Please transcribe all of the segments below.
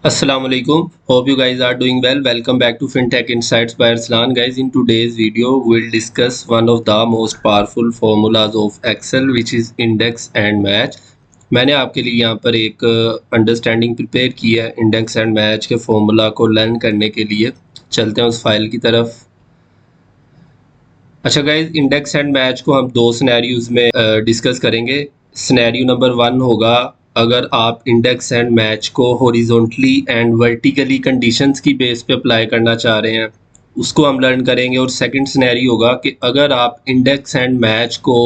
Assalamualaikum. Hope you guys are doing well. Welcome back to FinTech Insights by Arslan. Guys, in today's video, we'll discuss one of the most powerful formulas of Excel, which is index and match. मैंने आपके लिए यहाँ पर एक understanding prepare की है index and match के formula को लर्न करने के लिए. चलते हैं उस फाइल की तरफ. अच्छा गाइज, इंडेक्स एंड मैच को हम दो सिनेरियोज में डिस्कस करेंगे. सिनेरियो नंबर 1 होगा अगर आप इंडेक्स एंड मैच को हॉरिजॉन्टली एंड वर्टिकली कंडीशंस की बेस पे अप्लाई करना चाह रहे हैं, उसको हम लर्न करेंगे. और सेकंड सिनेरियो होगा कि अगर आप इंडेक्स एंड मैच को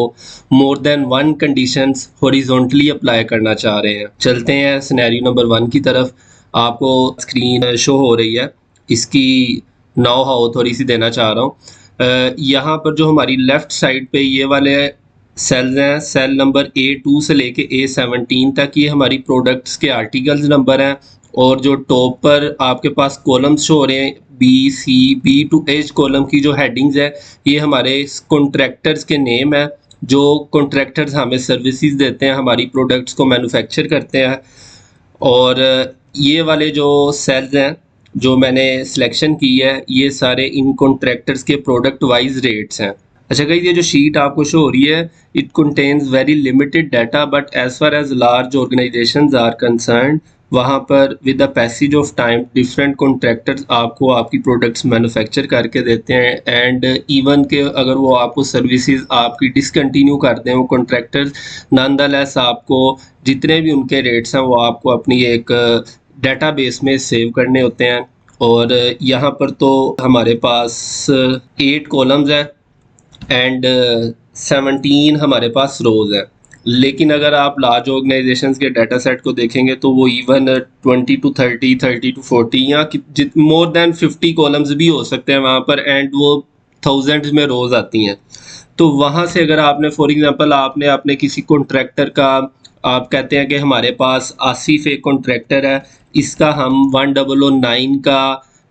more than one conditions horizontally apply करना चाह रहे हैं. चलते हैं सिनेरियो नंबर 1 की तरफ. आपको स्क्रीन शो हो रही है, इसकी नाउ हाउ थोड़ी सी देना चाह रहा हूँ. यहाँ पर जो हमारी लेफ़्ट साइड पे ये वाले सेल्स हैं, सेल नंबर A2 से लेके A17 तक, ये हमारी प्रोडक्ट्स के आर्टिकल्स नंबर हैं. और जो टॉप पर आपके पास कॉलम्स शो हो रहे हैं, B टू H कॉलम की जो हेडिंग्स है, ये हमारे कॉन्ट्रैक्टर्स के नेम है. जो कॉन्ट्रैक्टर्स हमें सर्विसेज देते हैं, हमारी प्रोडक्ट्स को मैन्युफैक्चर करते हैं. और ये वाले जो सेल्स हैं जो मैंने सिलेक्शन की है, ये सारे इन कॉन्ट्रैक्टर्स के प्रोडक्ट वाइज रेट्स हैं. अच्छा गाइस, ये जो शीट आपको शो हो रही है, it contains very limited data, but as far as large organisations are concern, वहाँ पर with the passage of time different contractors आपको आपकी प्रोडक्ट्स मैन्युफैक्चर करके देते हैं. एंड इवन के अगर वो आपको सर्विसेज आपकी डिसकंटिन्यू कर दें वो कॉन्ट्रैक्टर्स, नॉनदलेस आपको जितने भी उनके रेट्स हैं वो आपको अपनी एक डेटाबेस में सेव करने होते हैं. और यहाँ पर तो हमारे पास 8 कॉलम्स हैं एंड 17 हमारे पास रोज है. लेकिन अगर आप लार्ज ऑर्गेनाइजेशंस के डाटा सेट को देखेंगे तो वो इवन 20 to 30, 30 to 40 या मोर देन 50 कॉलम्स भी हो सकते हैं वहाँ पर, एंड वो थाउजेंड्स में रोज आती हैं. तो वहाँ से अगर आपने फॉर एग्जांपल आपने अपने किसी कॉन्ट्रैक्टर का, आप कहते हैं कि हमारे पास आसिफ एक कॉन्ट्रैक्टर है, इसका हम 1009 का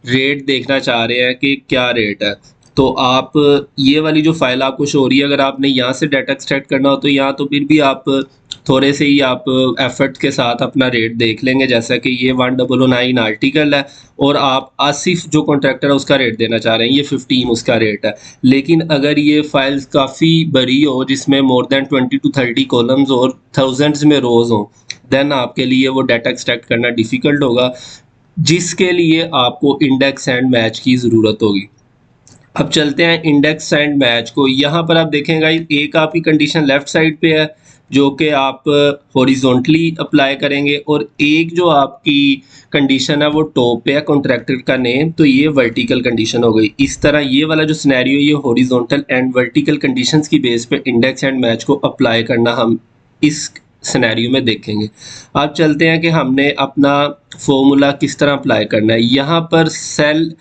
रेट देखना चाह रहे हैं कि क्या रेट है. तो आप ये वाली जो फाइल आपको शो हो रही है, अगर आपने यहाँ से डाटा एक्सट्रैक्ट करना हो तो यहाँ तो फिर भी आप थोड़े से ही आप एफर्ट के साथ अपना रेट देख लेंगे. जैसा कि ये 1009 आर्टिकल है और आप आसिफ जो कॉन्ट्रैक्टर है उसका रेट देना चाह रहे हैं, ये 15 उसका रेट है. लेकिन अगर ये फाइल्स काफ़ी बड़ी हो जिसमें मोर देन 20 to 30 कॉलम्स और थाउजेंड्स में रोज हों, देन आपके लिए वो डाटा एक्सट्रैक्ट करना डिफ़िकल्ट होगा, जिसके लिए आपको इंडेक्स एंड मैच की ज़रूरत होगी. अब चलते हैं इंडेक्स एंड मैच को. यहाँ पर आप देखेंगे एक आपकी कंडीशन लेफ्ट साइड पे है जो कि आप हॉरिजॉन्टली अप्लाई करेंगे, और एक जो आपकी कंडीशन है वो टॉप पे है, कॉन्ट्रैक्टर का नेम, तो ये वर्टिकल कंडीशन हो गई. इस तरह ये वाला जो सिनेरियो, ये हॉरिजॉन्टल एंड वर्टिकल कंडीशंस की बेस पे इंडेक्स एंड मैच को अप्लाई करना हम इस सिनेरियो में देखेंगे. आप चलते हैं कि हमने अपना फॉर्मूला किस तरह अप्लाई करना है. यहाँ पर सेल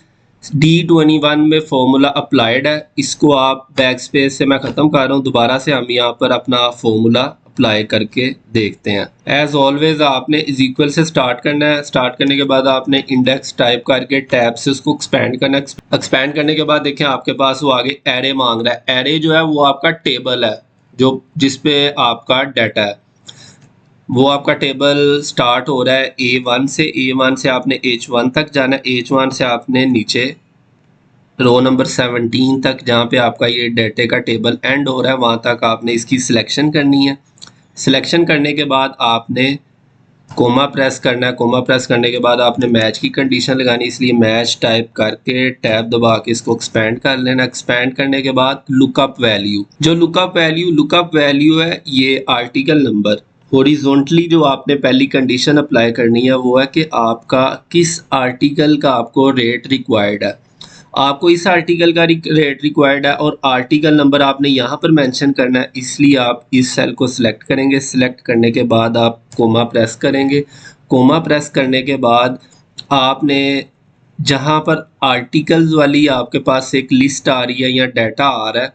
D21 में फॉर्मूला अप्लाइड है, इसको आप बैक स्पेस से मैं ख़त्म कर रहा हूँ. दोबारा से हम यहाँ पर अपना फॉर्मूला अप्लाई करके देखते हैं. एज ऑलवेज आपने इज इक्वल से स्टार्ट करना है. स्टार्ट करने के बाद आपने इंडेक्स टाइप करके टैब से उसको एक्सपेंड करना है. एक्सपेंड करने के बाद देखें आपके पास वो आगे एरे मांग रहा है. एरे जो है वो आपका टेबल है जो जिसपे आपका डाटा है. वो आपका टेबल स्टार्ट हो रहा है A1 से. A1 से आपने H1 तक जाना है. H1 से आपने नीचे रो नंबर 17 तक, जहाँ पे आपका ये डाटे का टेबल एंड हो रहा है, वहाँ तक आपने इसकी सिलेक्शन करनी है. सिलेक्शन करने के बाद आपने कोमा प्रेस करना है. कोमा प्रेस करने के बाद आपने मैच की कंडीशन लगानी, इसलिए मैच टाइप करके टैब दबा के इसको एक्सपेंड कर लेना. एक्सपेंड करने के बाद लुकअप वैल्यू, जो लुकअप वैल्यू है ये आर्टिकल नंबर. हॉरिजॉन्टली जो आपने पहली कंडीशन अप्लाई करनी है वो है कि आपका किस आर्टिकल का आपको रेट रिक्वायर्ड है. आपको इस आर्टिकल का रेट रिक्वायर्ड है और आर्टिकल नंबर आपने यहाँ पर मेंशन करना है, इसलिए आप इस सेल को सिलेक्ट करेंगे. सिलेक्ट करने के बाद आप कोमा प्रेस करेंगे. कोमा प्रेस करने के बाद आपने जहाँ पर आर्टिकल्स वाली आपके पास एक लिस्ट आ रही है या डाटा आ रहा है,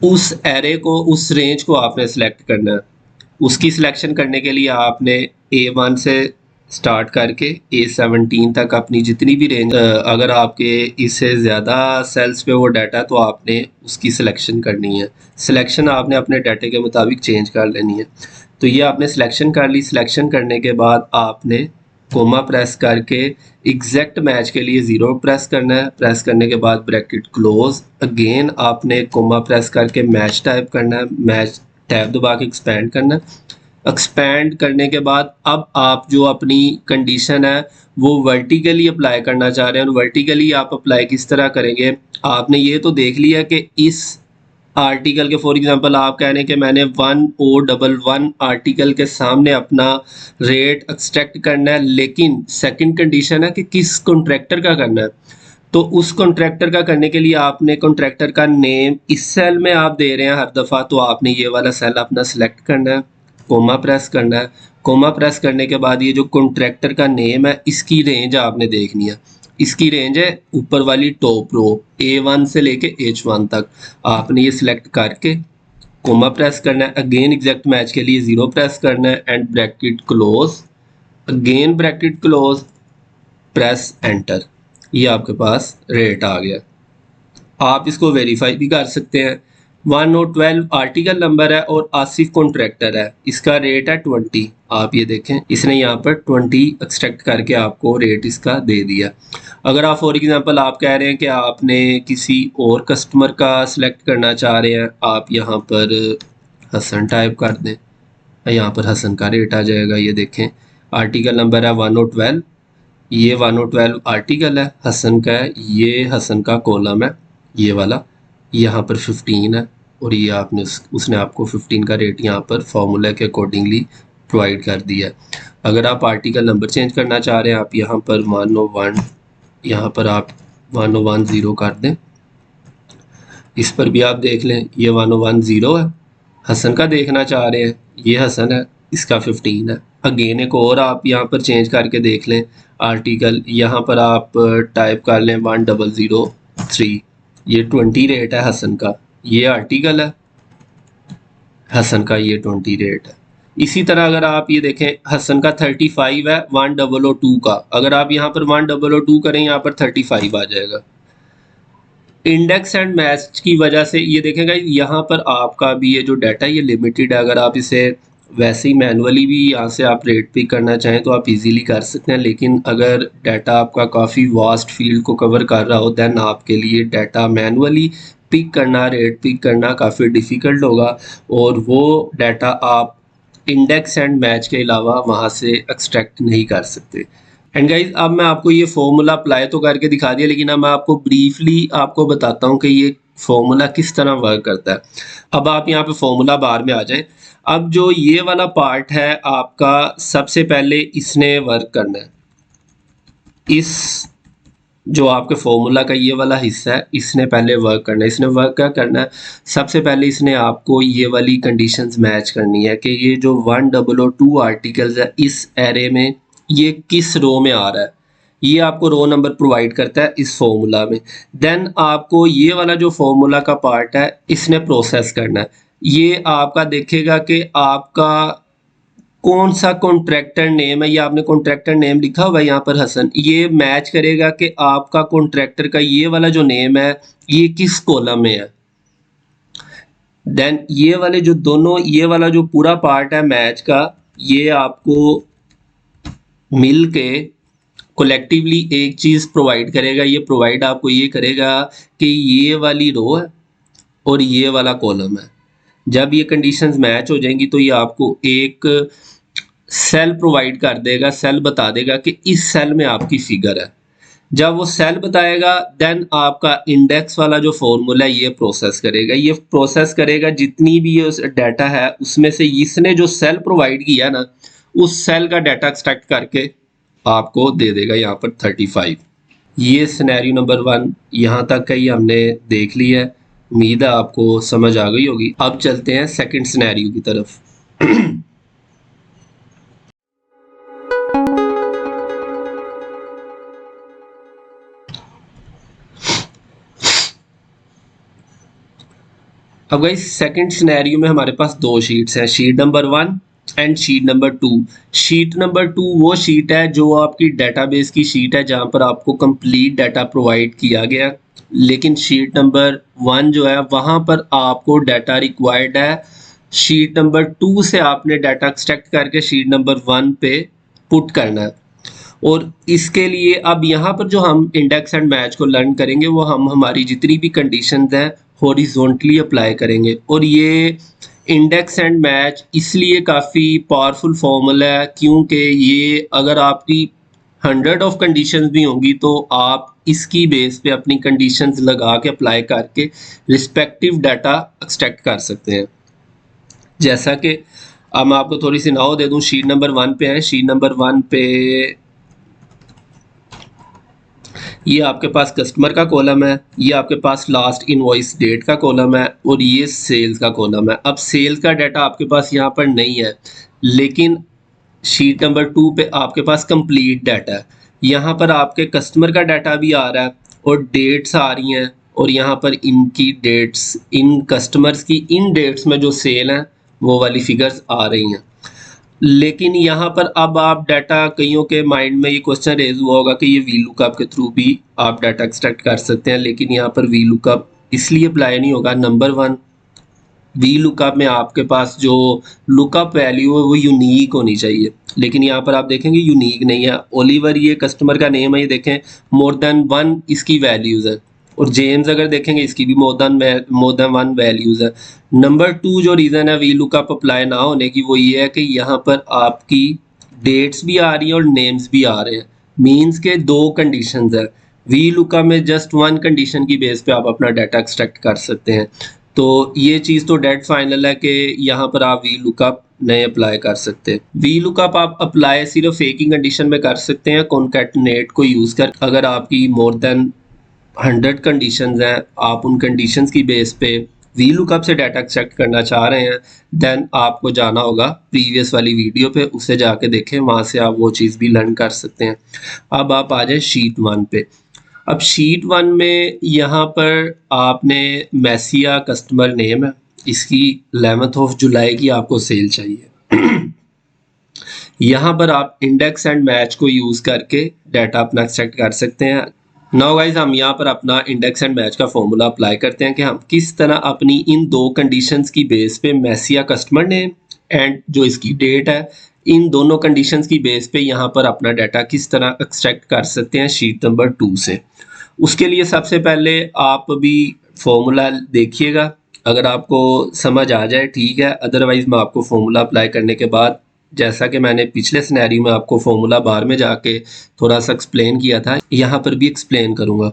उस एरे को, उस रेंज को आपने सिलेक्ट करना है. उसकी सिलेक्शन करने के लिए आपने A1 से स्टार्ट करके A17 तक अपनी जितनी भी रेंज, अगर आपके इससे ज़्यादा सेल्स पे वो डाटा तो आपने उसकी सिलेक्शन करनी है. सिलेक्शन आपने अपने डाटे के मुताबिक चेंज कर लेनी है. तो ये आपने सिलेक्शन कर ली. सिलेक्शन करने के बाद आपने कोमा प्रेस करके एग्जैक्ट मैच के लिए 0 प्रेस करना है। प्रेस करने के बाद ब्रैकेट क्लोज, अगेन आपने कोमा प्रेस करके मैच टाइप करना है, मैच टैब दबा के एक्सपेंड करना है। एक्सपेंड करने के बाद अब आप जो अपनी कंडीशन है वो वर्टिकली अप्लाई करना चाह रहे हैं, और वर्टिकली आप अप्लाई किस तरह करेंगे, आपने ये तो देख लिया कि इस आर्टिकल के फॉर एग्जांपल आप कह रहे हैं कि मैंने 1011 आर्टिकल के सामने अपना रेट एक्सट्रैक्ट करना है, लेकिन सेकंड कंडीशन है कि किस कॉन्ट्रैक्टर का करना है। तो उस कॉन्ट्रैक्टर का करने के लिए आपने कॉन्ट्रैक्टर का नेम इस सेल में आप दे रहे हैं हर दफ़ा, तो आपने ये वाला सेल अपना सेलेक्ट करना है, कोमा प्रेस करना है। कोमा प्रेस करने के बाद ये जो कॉन्ट्रैक्टर का नेम है इसकी रेंज आपने देखनी है। इसकी रेंज है ऊपर वाली टॉप रो A1 से लेके H1 तक। आपने ये सिलेक्ट करके कोमा प्रेस करना है, अगेन एग्जैक्ट मैच के लिए 0 प्रेस करना है and bracket close, again bracket close, press enter. ये आपके पास रेट आ गया। आप इसको वेरीफाई भी कर सकते हैं। 1012 आर्टिकल नंबर है और आसिफ कॉन्ट्रैक्टर है, इसका रेट है 20। आप ये देखें इसने यहाँ पर 20 एक्सट्रैक्ट करके आपको रेट इसका दे दिया। अगर आप फॉर एग्जांपल आप कह रहे हैं कि आपने किसी और कस्टमर का सिलेक्ट करना चाह रहे हैं, आप यहाँ पर हसन टाइप कर दें, यहाँ पर हसन का रेट आ जाएगा। ये देखें आर्टिकल नंबर है 1012, ये 1012 आर्टिकल है, हसन का है, ये हसन का कॉलम है ये वाला, यहाँ पर 15 है, और ये आपने उसने आपको 15 का रेट यहाँ पर फॉर्मूला के अकॉर्डिंगली प्रोवाइड कर दिया है। अगर आप आर्टिकल नंबर चेंज करना चाह रहे हैं, आप यहाँ पर 101 यहाँ पर आप 1010 कर दें। इस पर भी आप देख लें ये 1010 है। हसन का देखना चाह रहे हैं, ये हसन है, इसका 15 है। अगेन एक और आप यहाँ पर चेंज करके देख लें आर्टिकल, यहाँ पर आप टाइप कर लें 1003, ये 20 रेट है हसन का, ये आर्टिकल है, हसन का ये 20 रेट है। इसी तरह अगर आप ये देखें हसन का 35 है 1002 का, अगर आप यहाँ पर 1002 करें यहाँ पर 35 आ जाएगा। इंडेक्स एंड मैच की वजह से ये देखेंगे यहाँ पर आपका भी ये जो डाटा ये लिमिटेड है। अगर आप इसे वैसे ही मैनुअली भी यहाँ से आप रेट पिक करना चाहें तो आप इजीली कर सकते हैं, लेकिन अगर डाटा आपका काफ़ी वास्ट फील्ड को कवर कर रहा हो देन आपके लिए डाटा मैनुअली पिक करना, रेट पिक करना काफ़ी डिफ़िकल्ट होगा, और वो डाटा आप इंडेक्स एंड मैच के अलावा वहाँ से एक्सट्रैक्ट नहीं कर सकते। एंड गाइज अब मैं आपको ये फॉर्मूला अप्लाई तो करके दिखा दिया, लेकिन अब मैं आपको ब्रीफली आपको बताता हूँ कि ये फॉर्मूला किस तरह वर्क करता है। अब आप यहाँ पे फॉर्मूला बार में आ जाएं। अब जो ये वाला पार्ट है आपका, सबसे पहले इसने वर्क करना है, इस जो आपके फॉर्मूला का ये वाला हिस्सा है इसने पहले वर्क करना है। इसने वर्क क्या करना है, सबसे पहले इसने आपको ये वाली कंडीशंस मैच करनी है कि ये जो 1002 आर्टिकल्स है इस एरे में ये किस रो में आ रहा है, ये आपको रो नंबर प्रोवाइड करता है इस फॉर्मूला में। देन आपको ये वाला जो फॉर्मूला का पार्ट है इसने प्रोसेस करना है। ये आपका देखेगा कि आपका कौन सा कॉन्ट्रैक्टर नेम है, ये आपने कॉन्ट्रैक्टर नेम लिखा हुआ है यहाँ पर हसन, ये मैच करेगा कि आपका कॉन्ट्रैक्टर का ये वाला जो नेम है ये किस कॉलम में है। देन ये वाले जो दोनों, ये वाला जो पूरा पार्ट है मैच का, ये आपको मिल के कोलेक्टिवली एक चीज़ प्रोवाइड करेगा। ये प्रोवाइड आपको ये करेगा कि ये वाली रो है और ये वाला कॉलम है। जब ये कंडीशंस मैच हो जाएंगी तो ये आपको एक सेल प्रोवाइड कर देगा, सेल बता देगा कि इस सेल में आपकी फिगर है। जब वो सेल बताएगा देन आपका इंडेक्स वाला जो फॉर्मूला है ये प्रोसेस करेगा। ये प्रोसेस करेगा जितनी भी ये डाटा है उसमें से इसने जो सेल प्रोवाइड किया ना उस सेल का डाटा एक्सट्रैक्ट करके आपको दे देगा यहाँ पर 35। ये सिनेरियो नंबर 1 यहाँ तक का ही हमने देख लिया है। उम्मीद है आपको समझ आ गई होगी। अब चलते हैं सेकंड सिनेरियो की तरफ। अब गाइस सेकंड सिनेरियो में हमारे पास दो शीट्स हैं, sheet number 1 and sheet number 2। Sheet number 2 वो शीट है जो आपकी डेटाबेस की शीट है जहां पर आपको कंप्लीट डाटा प्रोवाइड किया गया, लेकिन शीट नंबर 1 जो है वहां पर आपको डाटा रिक्वायर्ड है। शीट नंबर 2 से आपने डाटा एक्सट्रैक्ट करके शीट नंबर 1 पे पुट करना है। और इसके लिए अब यहाँ पर जो हम इंडेक्स एंड मैच को लर्न करेंगे वो हम हमारी जितनी भी कंडीशंस हैं हॉरिजॉन्टली अप्लाई करेंगे। और ये इंडेक्स एंड मैच इसलिए काफ़ी पावरफुल फॉर्मूला है क्योंकि ये अगर आपकी 100 ऑफ कंडीशंस भी होंगी तो आप इसकी बेस पे अपनी कंडीशंस लगा के अप्लाई करके रिस्पेक्टिव डाटा एक्सट्रैक्ट कर सकते हैं। जैसा कि अब मैं आपको थोड़ी सी नाव दे दूं, शीट नंबर 1 पे है। शीट नंबर 1 पे ये आपके पास कस्टमर का कॉलम है, ये आपके पास लास्ट इनवॉइस डेट का कॉलम है और ये सेल्स का कॉलम है। अब सेल्स का डाटा आपके पास यहाँ पर नहीं है, लेकिन शीट नंबर 2 पे आपके पास कंप्लीट डाटा है। यहाँ पर आपके कस्टमर का डाटा भी आ रहा है और डेट्स आ रही हैं और यहाँ पर इनकी डेट्स, इन कस्टमर्स की इन डेट्स में जो सेल हैं वो वाली फिगर्स आ रही हैं। लेकिन यहाँ पर अब आप डाटा, कईयों के माइंड में ये क्वेश्चन रेज हुआ होगा कि ये वी लुकअप के थ्रू भी आप डाटा एक्सट्रैक्ट कर सकते हैं, लेकिन यहाँ पर वी लुकअप इसलिए अप्लाई नहीं होगा। नंबर 1, वी लुकअप में आपके पास जो लुकअप वैल्यू है वो यूनिक होनी चाहिए, लेकिन यहाँ पर आप देखेंगे यूनिक नहीं है। ओलिवर ये कस्टमर का नेम है, ये देखें मोर देन 1 इसकी वैल्यूज़ है, और जेम्स अगर देखेंगे इसकी भी मोर देन 1 वैल्यूज़ है। नंबर 2 जो रीज़न है वी लुकअप अप्लाई ना होने की वो ये है कि यहाँ पर आपकी डेट्स भी आ रही है और नेम्स भी आ रहे हैं, मीन्स के 2 कंडीशंस है। वी लुकअप में जस्ट 1 कंडीशन की बेस पे आप अपना डाटा एक्सट्रैक्ट कर सकते हैं। तो ये चीज़ तो डेड फाइनल है कि यहाँ पर आप वी लुकअप नहीं अप्लाई कर सकते। वी लुकअप आप अप्लाई सिर्फ एक ही कंडीशन में कर सकते हैं, कॉन्कैटनेट को यूज़ कर। अगर आपकी मोर देन 100 कंडीशंस हैं, आप उन कंडीशंस की बेस पे वी लुकअप से डाटा एक्सट्रैक्ट करना चाह रहे हैं, देन आपको जाना होगा प्रीवियस वाली वीडियो पे, उससे जाके देखें, वहाँ से आप वो चीज़ भी लर्न कर सकते हैं। अब आप आ जाए शीट 1 पे। अब शीट 1 में यहाँ पर आपने मैसिया कस्टमर नेम है, इसकी 11 ऑफ जुलाई की आपको सेल चाहिए। यहाँ पर आप इंडेक्स एंड मैच को यूज़ करके डाटा अपना एक्सट्रैक्ट कर सकते हैं। नाउ गाइज हम यहाँ पर अपना इंडेक्स एंड मैच का फॉर्मूला अप्लाई करते हैं कि हम किस तरह अपनी इन 2 कंडीशंस की बेस पे मैसिया कस्टमर नेम एंड जो इसकी डेट है, इन दोनों कंडीशंस की बेस पे यहाँ पर अपना डाटा किस तरह एक्सट्रैक्ट कर सकते हैं शीट नंबर 2 से। उसके लिए सबसे पहले आप भी फॉर्मूला देखिएगा, अगर आपको समझ आ जाए ठीक है, अदरवाइज मैं आपको फॉर्मूला अप्लाई करने के बाद, जैसा कि मैंने पिछले सिनेरियो में आपको फॉर्मूला बार में जाके थोड़ा सा एक्सप्लेन किया था, यहाँ पर भी एक्सप्लेन करूँगा।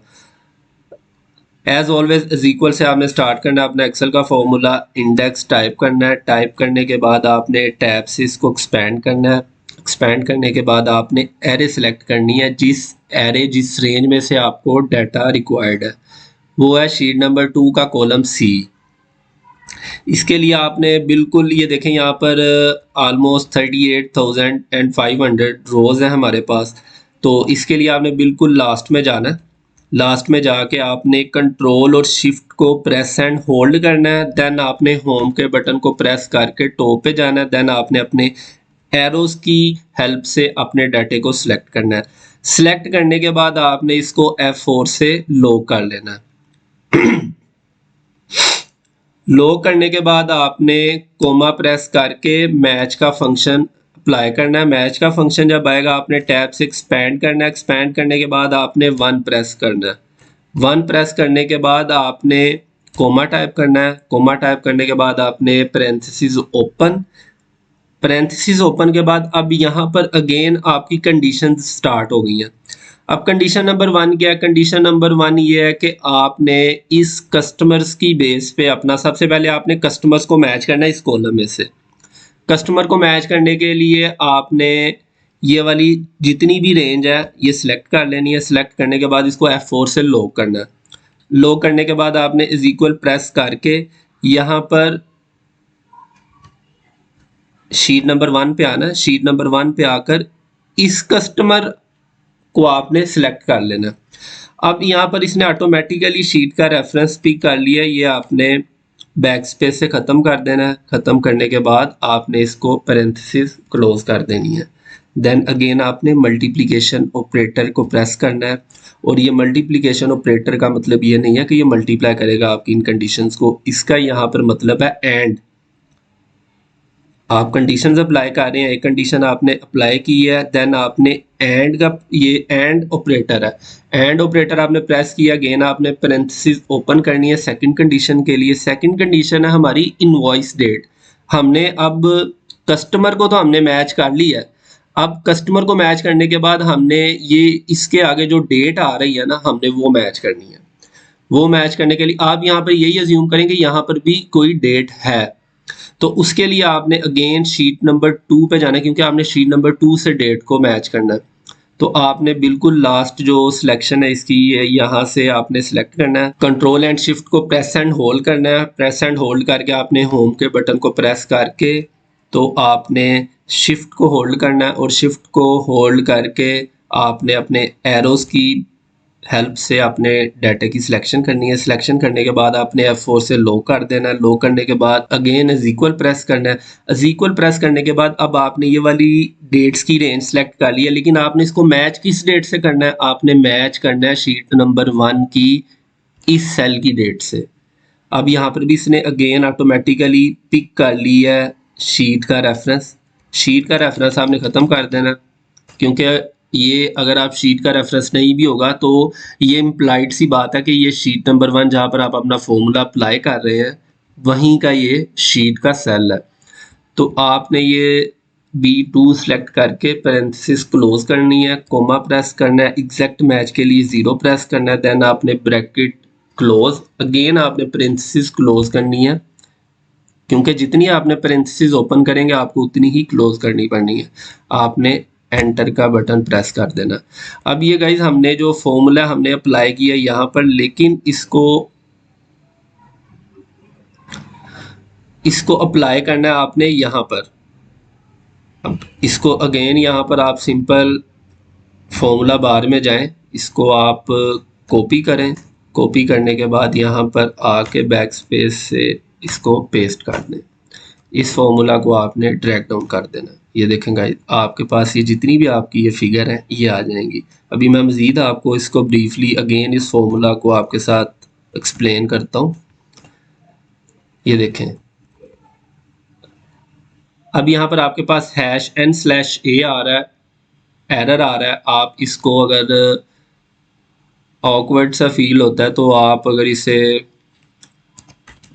एज ऑलवेज इज इक्वल से आपने स्टार्ट करना है अपना एक्सेल का फॉर्मूला, इंडेक्स टाइप करना है, टाइप करने के बाद आपने टैब से इसको एक्सपेंड करना है, एक्सपेंड करने के बाद आपने एरे सेलेक्ट करनी है, जिस रेंज में से आपको डाटा रिक्वायर्ड है वो है शीट नंबर 2 का कॉलम सी। इसके लिए आपने बिल्कुल, ये देखें यहाँ पर ऑलमोस्ट 38,500 रोज़ है हमारे पास, तो इसके लिए आपने बिल्कुल लास्ट में जाना है। लास्ट में जाके आपने कंट्रोल और शिफ्ट को प्रेस एंड होल्ड करना है, देन आपने होम के बटन को प्रेस करके टॉप पे जाना है, देन आपने अपने एरोज की हेल्प से अपने डाटे को सिलेक्ट करना है। सिलेक्ट करने के बाद आपने इसको F4 से लॉक कर लेना है। लॉक करने के बाद आपने कोमा प्रेस करके मैच का फंक्शन अप्लाई करना है। मैच का फंक्शन जब आएगा आपने टैब से एक्सपेंड करना है, एक्सपेंड करने के बाद आपने 1 प्रेस करना है। 1 प्रेस करने के बाद आपने कोमा टाइप करना है। कोमा टाइप करने के बाद आपने पैरेंथेसिस ओपन, पैरेंथेसिस ओपन के बाद अब यहाँ पर अगेन आपकी कंडीशन स्टार्ट हो गई हैं। अब कंडीशन नंबर 1 क्या है? कंडीशन नंबर 1 ये है कि आपने इस कस्टमर्स की बेस पे अपना, सबसे पहले आपने कस्टमर्स को मैच करना है इस कॉलम में से। कस्टमर को मैच करने के लिए आपने ये वाली जितनी भी रेंज है ये सिलेक्ट कर लेनी है। सिलेक्ट करने के बाद इसको F4 से लॉक करना है। लॉक करने के बाद आपने इज इक्वल प्रेस करके यहाँ पर शीट नंबर 1 पे आना है। शीट नंबर 1 पे आकर इस कस्टमर को आपने सिलेक्ट कर लेना। अब यहाँ पर इसने ऑटोमेटिकली शीट का रेफरेंस पिक कर लिया, ये आपने बैक स्पेस से ख़त्म कर देना है। ख़त्म करने के बाद आपने इसको पैरेंथेसिस क्लोज कर देनी है। देन अगेन आपने मल्टीप्लिकेशन ऑपरेटर को प्रेस करना है, और ये मल्टीप्लिकेशन ऑपरेटर का मतलब ये नहीं है कि ये मल्टीप्लाई करेगा आपकी इन कंडीशंस को, इसका यहाँ पर मतलब है एंड। आप कंडीशंस अप्लाई कर रहे हैं, एक कंडीशन आपने अप्लाई की है, देन आपने एंड का, ये एंड ऑपरेटर है, एंड ऑपरेटर आपने प्रेस किया, अगेन आपने पैरेंथेसिस ओपन करनी है सेकंड कंडीशन के लिए। सेकंड कंडीशन है हमारी इनवॉइस डेट। हमने अब कस्टमर को तो हमने मैच कर लिया है, अब कस्टमर को मैच करने के बाद हमने ये इसके आगे जो डेट आ रही है ना, हमने वो मैच करनी है। वो मैच करने के लिए आप यहाँ पर यही अज्यूम करेंगे यहाँ पर भी कोई डेट है, तो उसके लिए आपने अगेन शीट नंबर 2 पे जाना है, क्योंकि आपने शीट नंबर 2 से डेट को मैच करना है। तो आपने बिल्कुल लास्ट जो सिलेक्शन है इसकी, यहाँ से आपने सिलेक्ट करना है, कंट्रोल एंड शिफ्ट को प्रेस एंड होल्ड करना है, प्रेस एंड होल्ड करके आपने होम के बटन को प्रेस करके तो आपने शिफ्ट को होल्ड करना है, और शिफ्ट को होल्ड करके आपने अपने एरोस की हेल्प से अपने डाटा की सिलेक्शन करनी है। सिलेक्शन करने के बाद आपने F4 से लो कर देना है, लो करने के बाद अगेन इज इक्वल प्रेस करना है। इज इक्वल प्रेस करने के बाद अब आपने ये वाली डेट्स की रेंज सेलेक्ट कर ली है, लेकिन आपने इसको मैच किस डेट से करना है, आपने मैच करना है शीट नंबर 1 की इस सेल की डेट से। अब यहाँ पर भी इसने अगेन ऑटोमेटिकली पिक कर ली है शीट का रेफरेंस। शीट का रेफरेंस आपने ख़त्म कर देना, क्योंकि ये अगर आप शीट का रेफरेंस नहीं भी होगा तो ये इम्प्लाइड सी बात है कि ये शीट नंबर 1 जहाँ पर आप अपना फॉर्मूला अप्लाई कर रहे हैं वहीं का ये शीट का सेल है। तो आपने ये B2 सेलेक्ट करके पैरेंथेसिस क्लोज करनी है, कोमा प्रेस करना है, एग्जैक्ट मैच के लिए 0 प्रेस करना है, देन आपने ब्रैकेट क्लोज, अगेन आपने पैरेंथेसिस क्लोज करनी है, क्योंकि जितनी आपने पैरेंथेसिस ओपन करेंगे आपको उतनी ही क्लोज करनी पड़नी है। आपने एंटर का बटन प्रेस कर देना। अब ये गाइज हमने जो फॉर्मूला हमने अप्लाई किया यहाँ पर, लेकिन इसको अप्लाई करना है आपने यहाँ पर। अब इसको अगेन यहाँ पर आप सिंपल फॉर्मूला बार में जाएं, इसको आप कॉपी करें, कॉपी करने के बाद यहाँ पर आके बैक स्पेस से इसको पेस्ट कर दें। इस फॉर्मूला को आपने ड्रैग डाउन कर देना। ये देखेंगे आपके पास ये जितनी भी आपकी ये फिगर है ये आ जाएंगी। अभी मैं मज़ीद आपको इसको ब्रीफली अगेन इस फॉर्मूला को आपके साथ एक्सप्लेन करता हूँ। ये देखें, अब यहाँ पर आपके पास #n/a आ रहा है, एरर आ रहा है। आप इसको अगर ऑकवर्ड सा फील होता है तो आप अगर इसे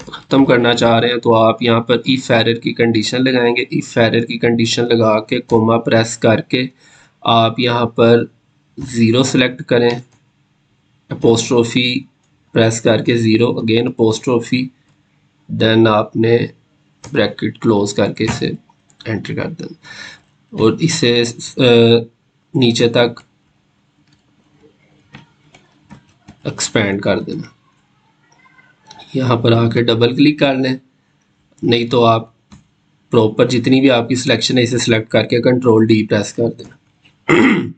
ख़त्म करना चाह रहे हैं तो आप यहाँ पर इफ एरर की कंडीशन लगाएंगे। इफ एरर की कंडीशन लगा के कोमा प्रेस करके आप यहाँ पर 0 सेलेक्ट करें, अपोस्ट्रोफी प्रेस करके 0, अगेन अपोस्ट्रोफी, देन आपने ब्रैकेट क्लोज करके इसे एंटर कर देना और इसे नीचे तक एक्सपेंड कर देना। यहाँ पर आके डबल क्लिक कर लें, नहीं तो आप प्रॉपर जितनी भी आपकी सिलेक्शन है इसे सिलेक्ट करके कंट्रोल-D प्रेस कर देना।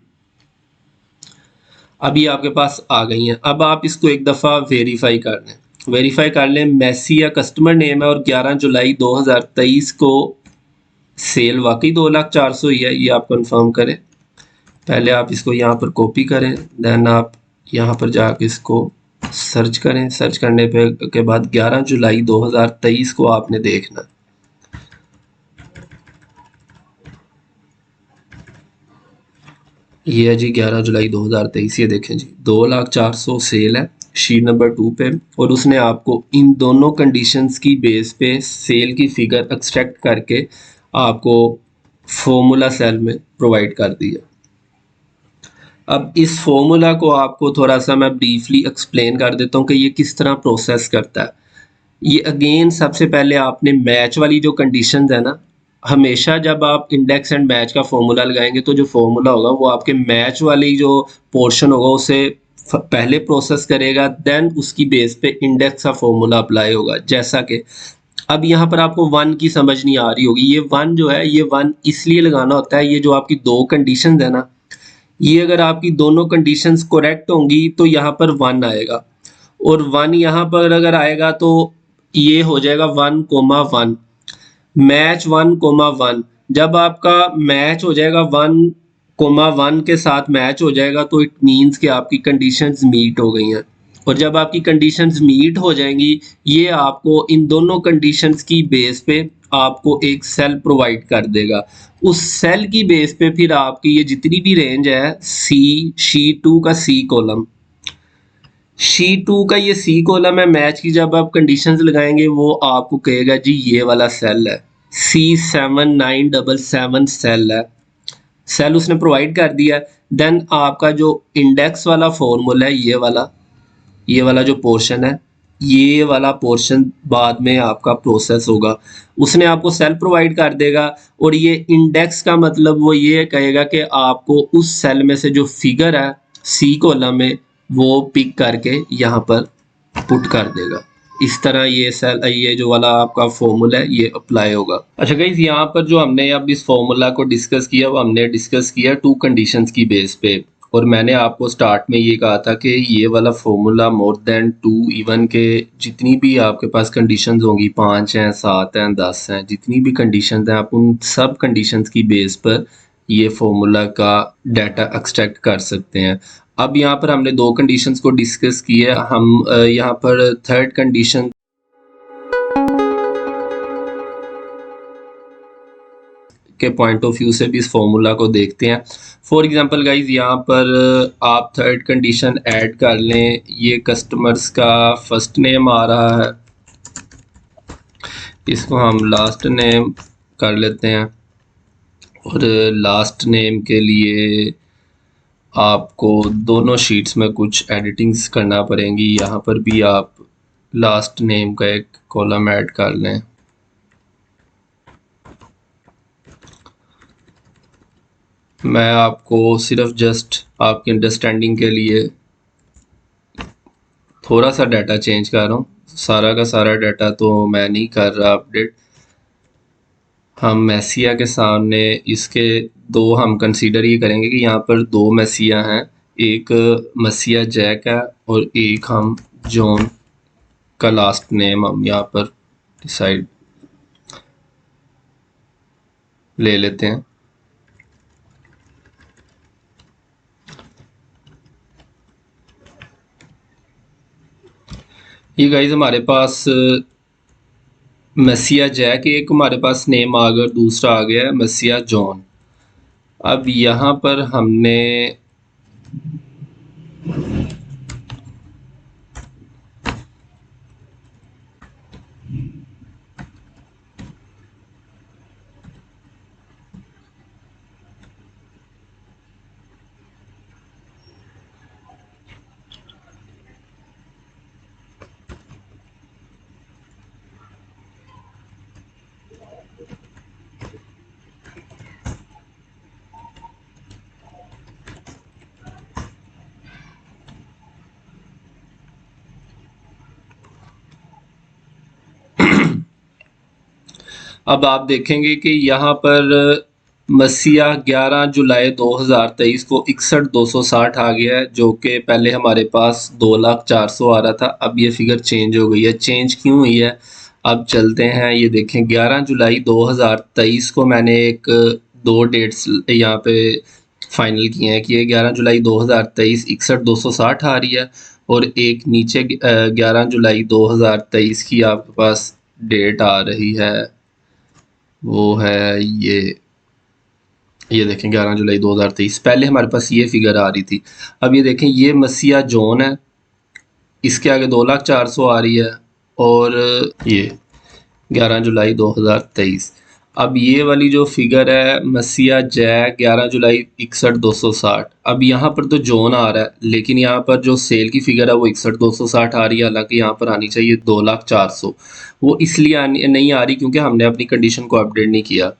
अभी आपके पास आ गई हैं। अब आप इसको एक दफ़ा वेरीफाई कर लें, वेरीफाई कर लें मैसी या कस्टमर नेम है और 11 जुलाई 2023 को सेल वाकई 2,04,000 ही है, ये आप कंफर्म करें। पहले आप इसको यहाँ पर कॉपी करें, देन आप यहाँ पर जाके इसको सर्च करें। सर्च करने के बाद 11 जुलाई 2023 को आपने देखना। ये है जी 11 जुलाई 2023, ये देखें जी 2,04,000 सेल है शीट नंबर 2 पे, और उसने आपको इन दोनों कंडीशंस की बेस पे सेल की फिगर एक्सट्रैक्ट करके आपको फॉर्मूला सेल में प्रोवाइड कर दिया। अब इस फॉर्मूला को आपको थोड़ा सा मैं ब्रीफली एक्सप्लेन कर देता हूँ कि ये किस तरह प्रोसेस करता है। ये अगेन सबसे पहले आपने मैच वाली जो कंडीशंस है ना, हमेशा जब आप इंडेक्स एंड मैच का फॉर्मूला लगाएंगे तो जो फॉर्मूला होगा वो आपके मैच वाली जो पोर्शन होगा उसे पहले प्रोसेस करेगा, देन उसकी बेस पे इंडेक्स का फॉर्मूला अप्लाई होगा। जैसा कि अब यहाँ पर आपको 1 की समझ नहीं आ रही होगी, ये 1 जो है ये 1 इसलिए लगाना होता है, ये जो आपकी दो कंडीशंस है ना, ये अगर आपकी दोनों कंडीशंस करेक्ट होंगी तो यहाँ पर 1 आएगा, और 1 यहाँ पर अगर आएगा तो ये हो जाएगा 1,1 मैच 1,1। जब आपका मैच हो जाएगा 1,1 के साथ मैच हो जाएगा तो इट मीन्स कि आपकी कंडीशंस मीट हो गई हैं। और जब आपकी कंडीशंस मीट हो जाएंगी, ये आपको इन दोनों कंडीशंस की बेस पे आपको एक सेल प्रोवाइड कर देगा। उस सेल की बेस पे फिर आपकी ये जितनी भी रेंज है, शी टू का सी कॉलम, शी टू का ये सी कॉलम है, मैच की जब आप कंडीशंस लगाएंगे वो आपको कहेगा जी ये वाला सेल है, C7977 सेल है, सेल उसने प्रोवाइड कर दिया। देन आपका जो इंडेक्स वाला फॉर्मूला है, ये वाला जो पोर्शन है, ये वाला पोर्शन बाद में आपका प्रोसेस होगा, उसने आपको सेल प्रोवाइड कर देगा। और ये इंडेक्स का मतलब वो ये कहेगा कि आपको उस सेल में से जो फिगर है सी कॉलम में वो पिक करके यहाँ पर पुट कर देगा। इस तरह ये सेल, ये जो वाला आपका फॉर्मूला है ये अप्लाई होगा। अच्छा गाइस, यहाँ पर जो हमने अब इस फॉर्मूला को डिस्कस किया वो हमने डिस्कस किया टू कंडीशंस की बेस पे। और मैंने आपको स्टार्ट में ये कहा था कि ये वाला formula more than two, even के जितनी भी आपके पास कंडीशंस होंगी, 5 हैं, 7 हैं, 10 हैं, जितनी भी कंडीशंस हैं, आप उन सब कंडीशंस की बेस पर ये फॉर्मूला का डाटा एक्सट्रैक्ट कर सकते हैं। अब यहाँ पर हमने दो कंडीशंस को डिस्कस किया, हम यहाँ पर थर्ड कंडीशन के पॉइंट ऑफ व्यू से भी इस फॉर्मूला को देखते हैं। फॉर एग्जांपल गाइज, यहाँ पर आप थर्ड कंडीशन ऐड कर लें, ये कस्टमर्स का फर्स्ट नेम आ रहा है, इसको हम लास्ट नेम कर लेते हैं। और लास्ट नेम के लिए आपको दोनों शीट्स में कुछ एडिटिंग्स करना पड़ेंगी, यहाँ पर भी आप लास्ट नेम का एक कॉलम ऐड कर लें। मैं आपको सिर्फ जस्ट आपकी अंडरस्टैंडिंग के लिए थोड़ा सा डाटा चेंज कर रहा हूँ, सारा का सारा डाटा तो मैं नहीं कर रहा अपडेट। हम मैसिया के सामने इसके दो हम कंसीडर ये करेंगे कि यहाँ पर दो मैसिया हैं, एक मसीहा जैक है और एक हम जॉन का लास्ट नेम हम यहाँ पर डिसाइड ले लेते हैं। ये गाइज हमारे पास मसीहा जैक एक हमारे पास नेम आ गया, दूसरा आ गया है मसीहा जॉन। अब यहाँ पर हमने अब आप देखेंगे कि यहाँ पर मसीहा 11 जुलाई 2023 को 61,260 आ गया है, जो कि पहले हमारे पास 2,04,000 आ रहा था। अब ये फिगर चेंज हो गई है। चेंज क्यों हुई है, अब चलते हैं। ये देखें 11 जुलाई 2023 को मैंने एक दो डेट्स यहाँ पे फाइनल किए हैं कि ये 11 जुलाई 2023 61,260 आ रही है, और एक नीचे 11 जुलाई 2023 की आपके पास डेट आ रही है, वो है ये देखें 11 जुलाई 2023। पहले हमारे पास ये फिगर आ रही थी। अब ये देखें ये मसीहा जॉन है, इसके आगे 2,04,000 आ रही है, और ये 11 जुलाई 2023। अब ये वाली जो फिगर है मसीहा जैक 11 जुलाई 61,260, अब यहाँ पर तो जॉन आ रहा है, लेकिन यहाँ पर जो सेल की फिगर है वो 61,260 आ रही है, हालांकि यहाँ पर आनी चाहिए 2,04,000। वो इसलिए नहीं आ रही क्योंकि हमने अपनी कंडीशन को अपडेट नहीं किया।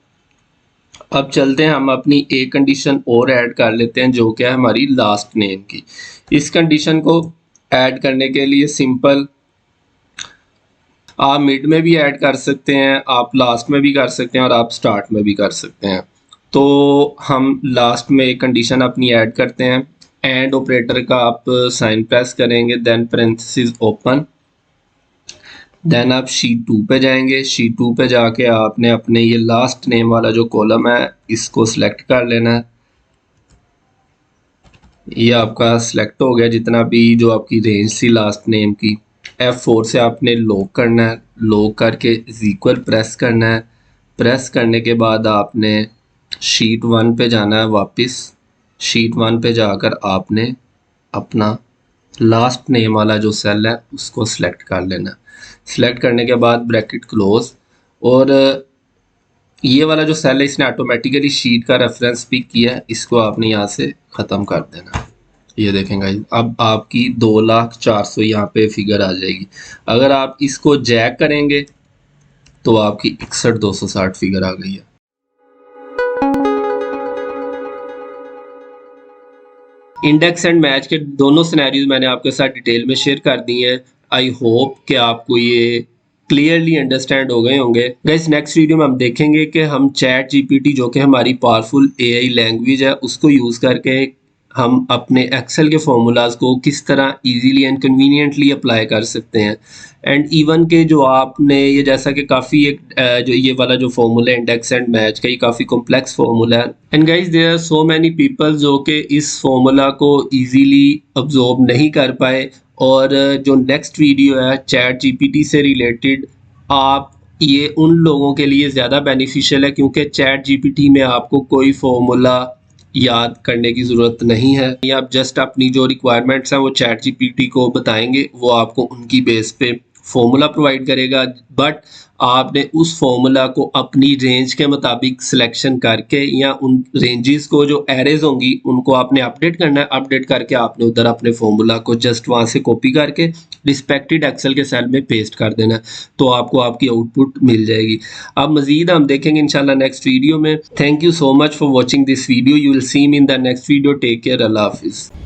अब चलते हैं, हम अपनी एक कंडीशन और ऐड कर लेते हैं जो क्या है हमारी लास्ट नेम की। इस कंडीशन को ऐड करने के लिए सिंपल, आप मिड में भी ऐड कर सकते हैं, आप लास्ट में भी कर सकते हैं, और आप स्टार्ट में भी कर सकते हैं। तो हम लास्ट में एक कंडीशन अपनी ऐड करते हैं। एंड ऑपरेटर का आप साइन प्रेस करेंगे, देन पेरेंथेसिस ओपन, देन आप शीट 2 पे जाएंगे। शीट 2 पे जाके आपने अपने ये लास्ट नेम वाला जो कॉलम है इसको सिलेक्ट कर लेना है। ये आपका सिलेक्ट हो गया जितना भी जो आपकी रेंज थी लास्ट नेम की। F4 से आपने लॉक करना है, लॉक करके इक्वल प्रेस करना है। प्रेस करने के बाद आपने शीट 1 पे जाना है, वापस शीट 1 पे जाकर आपने अपना लास्ट नेम वाला जो सेल है उसको सिलेक्ट कर लेना। सिलेक्ट करने के बाद ब्रैकेट क्लोज, और ये वाला जो सेल है इसने ऑटोमेटिकली शीट का रेफरेंस पिक किया है, इसको आपने यहाँ से ख़त्म कर देना। ये देखें गाइस, अब आपकी 2,04,000 यहाँ पे फिगर आ जाएगी। अगर आप इसको जैक करेंगे तो आपकी 61,260 फिगर आ गई है। इंडेक्स एंड मैच के दोनों सिनेरियोज मैंने आपके साथ डिटेल में शेयर कर दी हैं। आई होप कि आपको ये क्लियरली अंडरस्टैंड हो गए होंगे। गाइस नेक्स्ट वीडियो में हम देखेंगे कि हम चैट जीपीटी जो कि हमारी पावरफुल एआई लैंग्वेज है उसको यूज़ करके हम अपने एक्सेल के फॉर्मूलाज को किस तरह इजीली एंड कन्वीनियंटली अप्लाई कर सकते हैं। एंड इवन के जो आपने ये जैसा कि काफ़ी एक जो ये वाला जो फॉर्मूला इंडेक्स एंड मैच का ये काफ़ी कॉम्प्लेक्स फॉर्मूला है। And guys there are so many people जो कि इस फॉर्मूला को इजीली अब्जॉर्ब नहीं कर पाए, और जो नेक्स्ट वीडियो है चैट जीपीटी से रिलेटेड, आप ये उन लोगों के लिए ज़्यादा बेनिफिशियल है क्योंकि चैट जीपीटी में आपको कोई फॉर्मूला याद करने की ज़रूरत नहीं है। ये आप जस्ट अपनी जो रिक्वायरमेंट्स हैं वो चैट जीपीटी को बताएंगे, वो आपको उनकी बेस पे फॉर्मूला प्रोवाइड करेगा। बट आपने उस फॉर्मूला को अपनी रेंज के मुताबिक सिलेक्शन करके या उन रेंजेस को जो एरेज होंगी उनको आपने अपडेट करना है। अपडेट करके आपने उधर अपने फॉर्मूला को जस्ट वहाँ से कॉपी करके रिस्पेक्टेड एक्सेल के सेल में पेस्ट कर देना है, तो आपको आपकी आउटपुट मिल जाएगी। अब मजीद हम देखेंगे इंशाल्लाह नेक्स्ट वीडियो में। Thank you so much for watching this video. You will see me in the next video. Take care. अल्लाह हाफिज़।